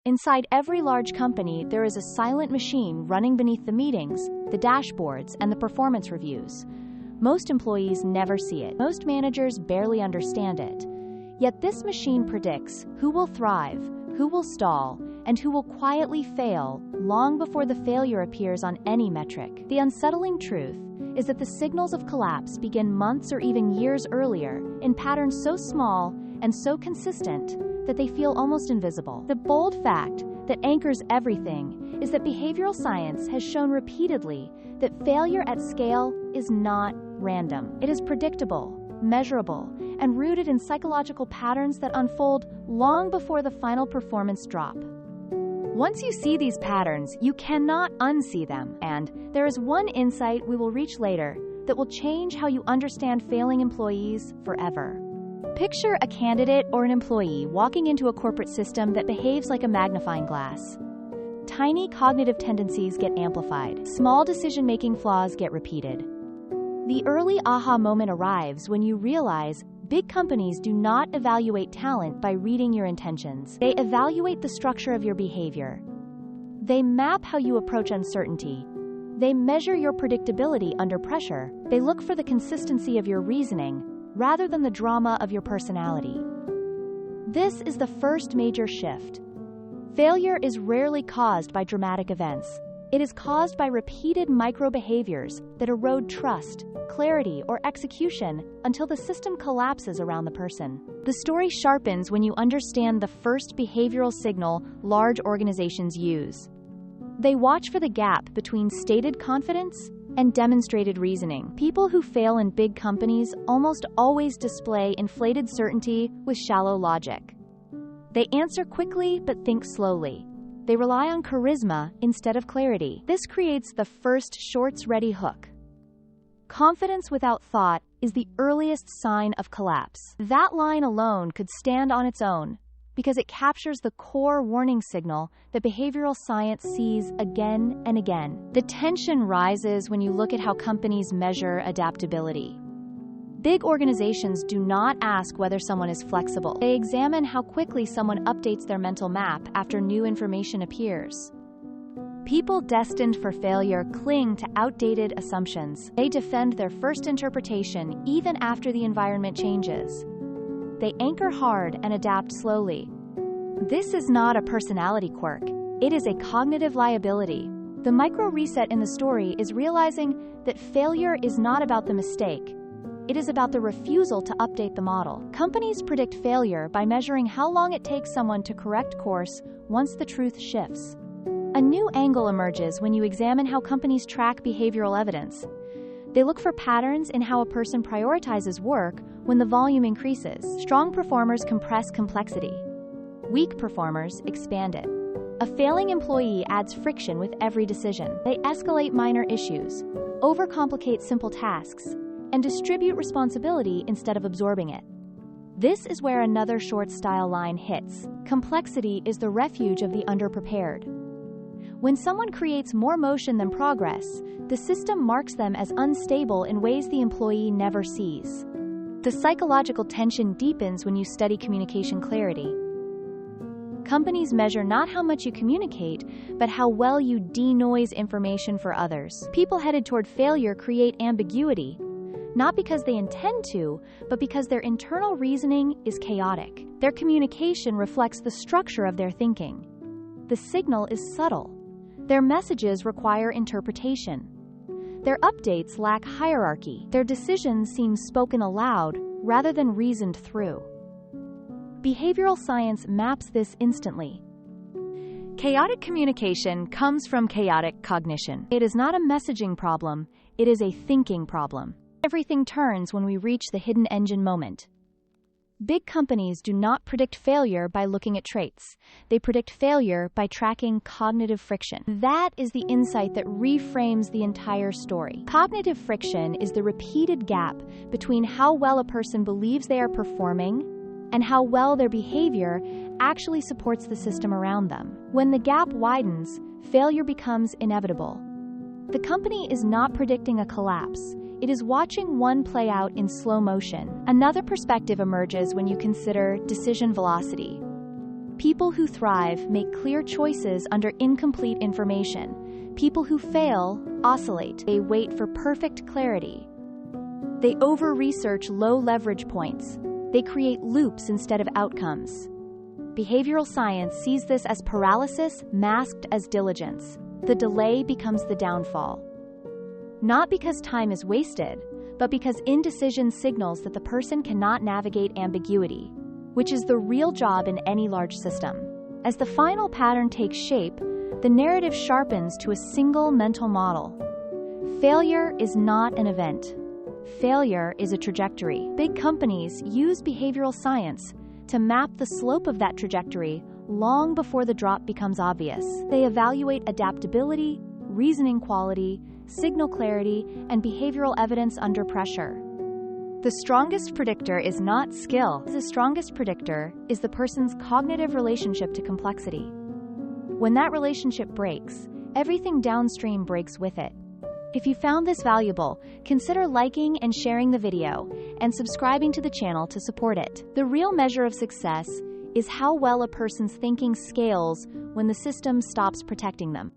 Inside every large company, there is a silent machine running beneath the meetings, the dashboards, and the performance reviews. Most employees never see it. Most managers barely understand it. Yet this machine predicts who will thrive, who will stall, and who will quietly fail long before the failure appears on any metric. The unsettling truth is that the signals of collapse begin months or even years earlier in patterns so small and so consistent that they feel almost invisible. The bold fact that anchors everything is that behavioral science has shown repeatedly that failure at scale is not random. It is predictable, measurable, and rooted in psychological patterns that unfold long before the final performance drop. Once you see these patterns, you cannot unsee them, and there is one insight we will reach later that will change how you understand failing employees forever. Picture a candidate or an employee walking into a corporate system that behaves like a magnifying glass. Tiny cognitive tendencies get amplified. Small decision-making flaws get repeated. The early aha moment arrives when you realize big companies do not evaluate talent by reading your intentions. They evaluate the structure of your behavior. They map how you approach uncertainty. They measure your predictability under pressure. They look for the consistency of your reasoning rather than the drama of your personality. This is the first major shift. Failure is rarely caused by dramatic events. It is caused by repeated micro-behaviors that erode trust, clarity, or execution until the system collapses around the person. The story sharpens when you understand the first behavioral signal large organizations use. They watch for the gap between stated confidence and demonstrated reasoning. People who fail in big companies almost always display inflated certainty with shallow logic. They answer quickly but think slowly. They rely on charisma instead of clarity. This creates the first shorts-ready hook. Confidence without thought is the earliest sign of collapse. That line alone could stand on its own because it captures the core warning signal that behavioral science sees again and again. The tension rises when you look at how companies measure adaptability. Big organizations do not ask whether someone is flexible. They examine how quickly someone updates their mental map after new information appears. People destined for failure cling to outdated assumptions. They defend their first interpretation even after the environment changes. They anchor hard and adapt slowly. This is not a personality quirk. It is a cognitive liability. The micro-reset in the story is realizing that failure is not about the mistake. It is about the refusal to update the model. Companies predict failure by measuring how long it takes someone to correct course once the truth shifts. A new angle emerges when you examine how companies track behavioral evidence. They look for patterns in how a person prioritizes work when the volume increases. Strong performers compress complexity. Weak performers expand it. A failing employee adds friction with every decision. They escalate minor issues, overcomplicate simple tasks, and distribute responsibility instead of absorbing it. This is where another short style line hits. Complexity is the refuge of the underprepared. When someone creates more motion than progress, the system marks them as unstable in ways the employee never sees. The psychological tension deepens when you study communication clarity. Companies measure not how much you communicate, but how well you denoise information for others. People headed toward failure create ambiguity, not because they intend to, but because their internal reasoning is chaotic. Their communication reflects the structure of their thinking. The signal is subtle. Their messages require interpretation. Their updates lack hierarchy. Their decisions seem spoken aloud rather than reasoned through. Behavioral science maps this instantly. Chaotic communication comes from chaotic cognition. It is not a messaging problem, it is a thinking problem. Everything turns when we reach the hidden engine moment. Big companies do not predict failure by looking at traits. They predict failure by tracking cognitive friction. That is the insight that reframes the entire story. Cognitive friction is the repeated gap between how well a person believes they are performing and how well their behavior actually supports the system around them. When the gap widens, failure becomes inevitable. The company is not predicting a collapse. It is watching one play out in slow motion. Another perspective emerges when you consider decision velocity. People who thrive make clear choices under incomplete information. People who fail oscillate. They wait for perfect clarity. They over-research low leverage points. They create loops instead of outcomes. Behavioral science sees this as paralysis masked as diligence. The delay becomes the downfall. Not because time is wasted, but because indecision signals that the person cannot navigate ambiguity, which is the real job in any large system. As the final pattern takes shape, the narrative sharpens to a single mental model. Failure is not an event. Failure is a trajectory. Big companies use behavioral science to map the slope of that trajectory long before the drop becomes obvious. They evaluate adaptability, reasoning quality, signal clarity, and behavioral evidence under pressure. The strongest predictor is not skill. The strongest predictor is the person's cognitive relationship to complexity. When that relationship breaks, everything downstream breaks with it. If you found this valuable, consider liking and sharing the video, and subscribing to the channel to support it. The real measure of success is how well a person's thinking scales when the system stops protecting them.